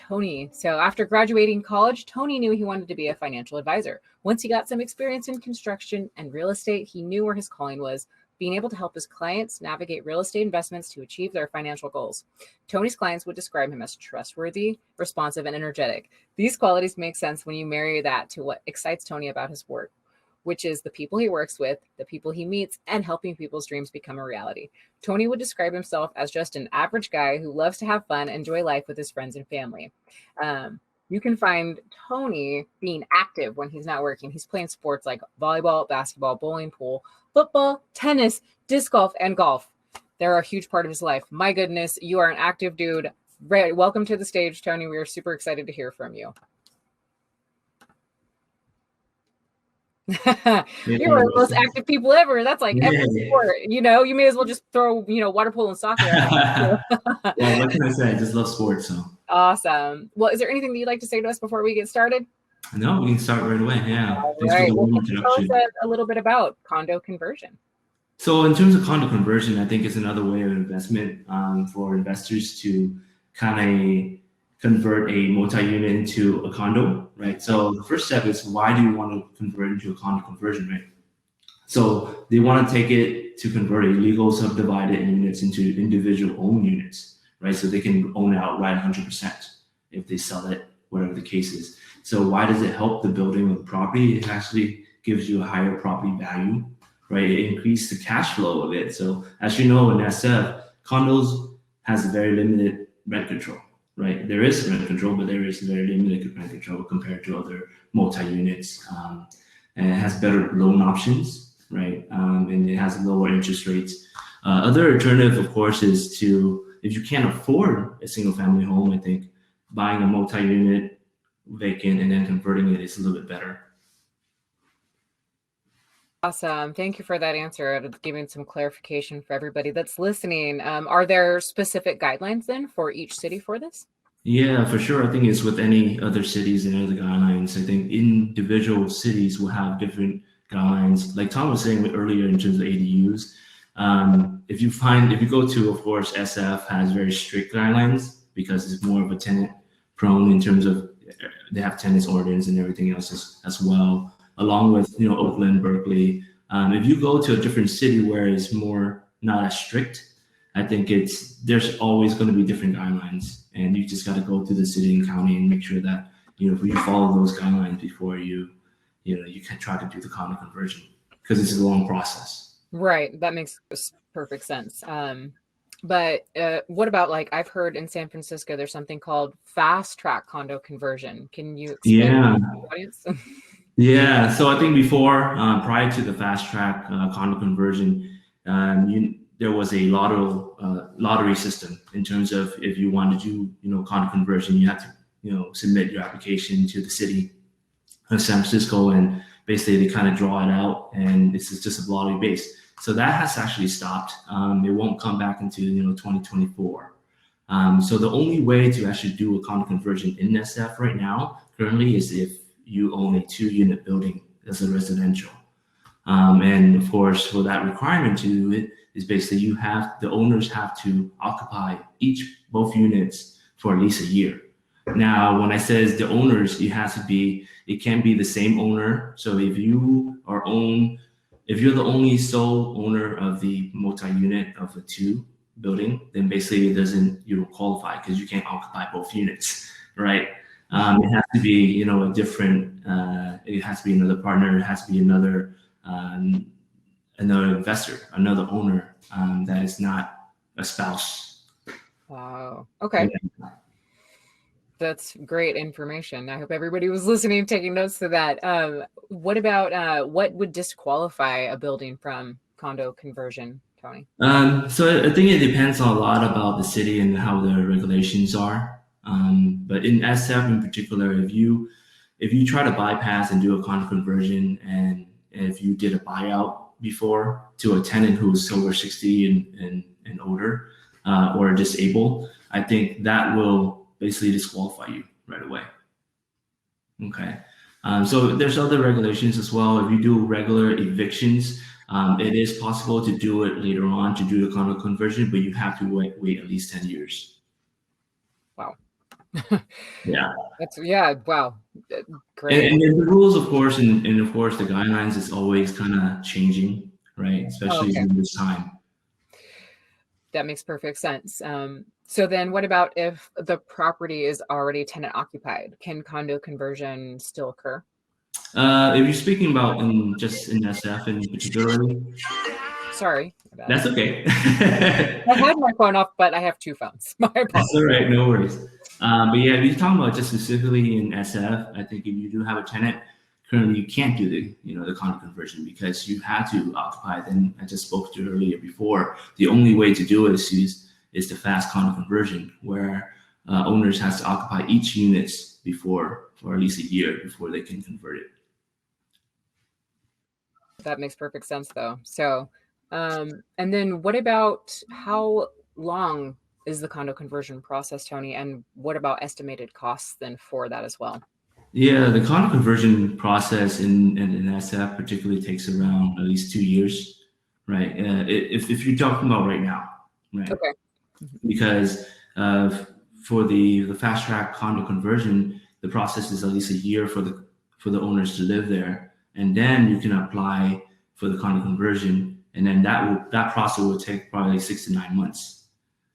Tony. So after graduating college, Tony knew he wanted to be a financial advisor. Once he got some experience in construction and real estate, he knew where his calling was, being able to help his clients navigate real estate investments to achieve their financial goals. Tony's clients would describe him as trustworthy, responsive, and energetic. These qualities make sense when you marry that to what excites Tony about his work, which is the people he works with, the people he meets, and helping people's dreams become a reality. Tony would describe himself as just an average guy who loves to have fun, enjoy life with his friends and family. You can find Tony being active when he's not working. He's playing sports like volleyball, basketball, bowling, pool, football, tennis, disc golf, and golf. They're a huge part of his life. My goodness, you are an active dude. Welcome to the stage, Tony. We are super excited to hear from you. You're one of the most active people ever. That's like every sport. You may as well just throw, water polo and soccer. Yeah, what can I say? I just love sports. So awesome. Well, is there anything that you'd like to say to us before we get started? No, we can start right away. Yeah. All right. Well, can you tell us a little bit about condo conversion? So in terms of condo conversion, I think it's another way of investment for investors to kind of convert a multi-unit into a condo, right? So the first step is, why do you want to convert into a condo conversion, right? So they want to take it to convert a legal subdivided units into individual owned units, right? So they can own it outright 100% if they sell it, whatever the case is. So why does it help the building of the property? It actually gives you a higher property value, right? It increases the cash flow of it. So as you know, in SF, condos has a very limited rent control. Right, there is rent control, but there is very limited rent control compared to other multi-units, and it has better loan options, right? And it has lower interest rates. Other alternative, of course, is to, if you can't afford a single-family home, I think buying a multi-unit vacant and then converting it is a little bit better. Awesome. Thank you for that answer. Giving some clarification for everybody that's listening. Are there specific guidelines then for each city for this? Yeah, for sure. I think it's with any other cities and other guidelines. I think individual cities will have different guidelines. Like Tom was saying earlier in terms of ADUs, if you go to, of course, SF has very strict guidelines because it's more of a tenant prone in terms of they have tenants ordinance and everything else as well, along with, Oakland, Berkeley. If you go to a different city where it's more not as strict, I think there's always going to be different guidelines, and you just got to go to the city and county and make sure that, you follow those guidelines before you can try to do the condo conversion, because it's a long process. Right. That makes perfect sense. But what about, like, I've heard in San Francisco, there's something called fast track condo conversion. Can you explain to the audience? Yeah, so I think before, prior to the fast track condo conversion, there was a lottery system in terms of, if you wanted to do, condo conversion, you had to, submit your application to the city of San Francisco, and basically they kind of draw it out, and this is just a lottery base. So that has actually stopped. It won't come back into 2024. So the only way to actually do a condo conversion in SF right now currently is if you own a 2-unit building as a residential. And of course, for that requirement to do it is basically the owners have to occupy both units for at least a year. Now, when I says the owners, it can be the same owner. So if you're the only sole owner of the multi-unit of the 2 building, then basically you don't qualify because you can't occupy both units, right? It has to be, a different, it has to be another partner, it has to be another investor, another owner that is not a spouse. Wow. Okay. Yeah. That's great information. I hope everybody was listening, taking notes to that. What about what would disqualify a building from condo conversion, Tony? So I think it depends a lot about the city and how the regulations are. But in SF in particular, if you try to bypass and do a condo conversion, and if you did a buyout before to a tenant who's over 60 and older or disabled, I think that will basically disqualify you right away. Okay. So there's other regulations as well. If you do regular evictions, it is possible to do it later on to do the condo conversion, but you have to wait at least 10 years. Wow. Yeah. Wow. Great. And then the rules, of course, and of course the guidelines is always kind of changing, right? Especially Okay. during this time. That makes perfect sense. So then what about if the property is already tenant occupied? Can condo conversion still occur? If you're speaking about just in SF in particularly, Sorry about that's that. okay. I had my phone off, but I have two phones. My That's apologies. all right, no worries. But yeah, if you're talking about just specifically in SF, I think if you do have a tenant, currently you can't do the condo conversion because you have to occupy them. I just spoke to earlier before. The only way to do it is the fast condo conversion, where owners has to occupy each unit for at least a year before they can convert it. That makes perfect sense, though. So, and then what about how long is the condo conversion process, Tony? And what about estimated costs then for that as well? Yeah, the condo conversion process in SF particularly takes around at least 2 years, right? If you're talking about right now, right? Okay. Because for the fast track condo conversion, the process is at least a year for the owners to live there, and then you can apply for the condo conversion, and then that process will take probably 6 to 9 months,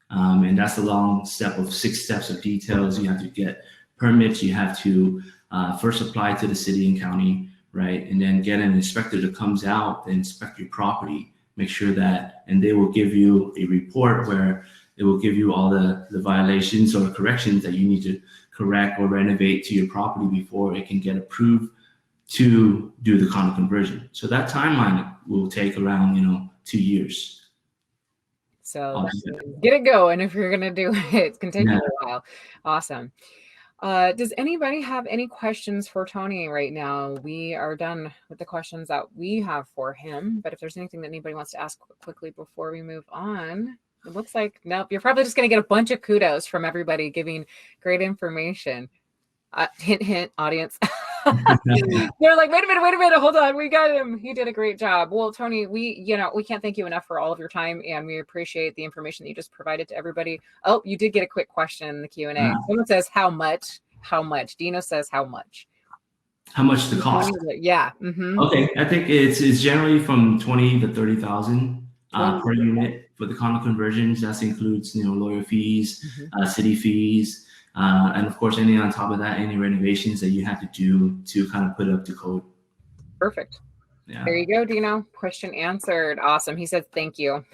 and that's a long step of 6 steps of details. You have to get permits. You have to first apply to the city and county, right, and then get an inspector that comes out and inspect your property, make sure that, and they will give you a report where it will give you all the violations or corrections that you need to correct or renovate to your property before it can get approved to do the condo conversion. So that timeline will take around 2 years. So get it going if you're going to do it. It's going to take you a while. Awesome. Does anybody have any questions for Tony right now? We are done with the questions that we have for him, but if there's anything that anybody wants to ask quickly before we move on, it looks like, nope, you're probably just going to get a bunch of kudos from everybody giving great information. Hint, hint, audience. They're like, wait a minute, hold on, we got him. He did a great job. Well, Tony, we can't thank you enough for all of your time, and we appreciate the information that you just provided to everybody. Oh, you did get a quick question in the Q&A. Someone says, how much? Dino says, how much? How much the cost? Yeah. Okay, I think it's generally from 20 to 30,000 per unit for the condo conversions. That includes lawyer fees, city fees. And of course, any on top of that, any renovations that you have to do to kind of put up to code. Perfect. Yeah. There you go, Dino. Question answered. Awesome. He said, thank you.